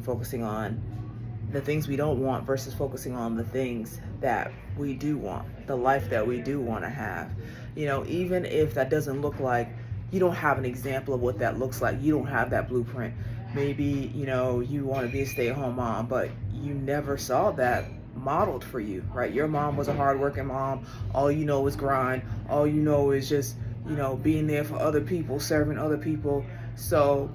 focusing on the things we don't want versus focusing on the things that we do want, the life that we do want to have. Even if that doesn't look like, you don't have an example of what that looks like, you don't have that blueprint. Maybe, you want to be a stay-at-home mom, but you never saw that modeled for you, right? Your mom was a hardworking mom. All you know is grind. All you know is just, being there for other people, serving other people. So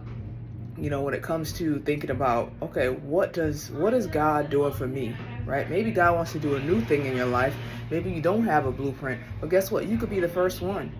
when it comes to thinking about, okay, what is God doing for me, right? Maybe God wants to do a new thing in your life. Maybe you don't have a blueprint, but guess what? You could be the first one.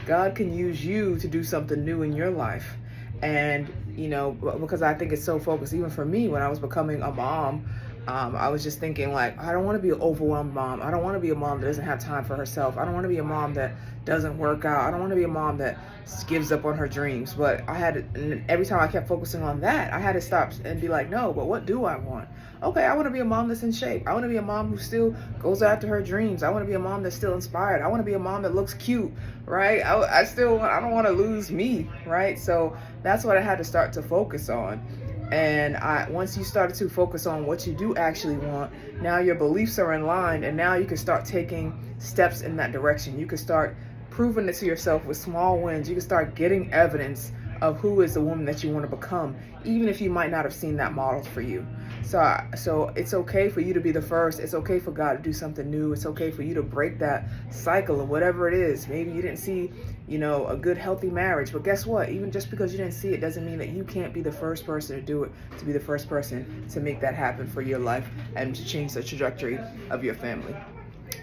God can use you to do something new in your life. And, because I think it's so focused, even for me, when I was becoming a mom, I was just thinking, like, I don't want to be an overwhelmed mom. I don't want to be a mom that doesn't have time for herself. I don't want to be a mom that doesn't work out. I don't want to be a mom that gives up on her dreams. But and every time I kept focusing on that, I had to stop and be like, no, but what do I want? Okay, I want to be a mom that's in shape. I want to be a mom who still goes after her dreams. I want to be a mom that's still inspired. I want to be a mom that looks cute, right? I don't want to lose me, right? So that's what I had to start to focus on. And once you started to focus on what you do actually want, now your beliefs are in line, and now you can start taking steps in that direction. You can start proving it to yourself with small wins. You can start getting evidence of who is the woman that you want to become, even if you might not have seen that modeled for you. So it's okay for you to be the first. It's okay for God to do something new. It's okay for you to break that cycle of whatever it is. Maybe you didn't see, a good, healthy marriage. But guess what? Even just because you didn't see it doesn't mean that you can't be the first person to do it, to be the first person to make that happen for your life and to change the trajectory of your family.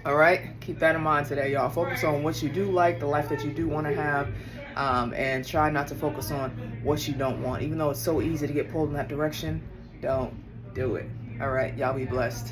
All right, keep that in mind today, y'all. Focus on what you do like, the life that you do want to have, and try not to focus on what you don't want. Even though it's so easy to get pulled in that direction, don't do it. All right, y'all be blessed.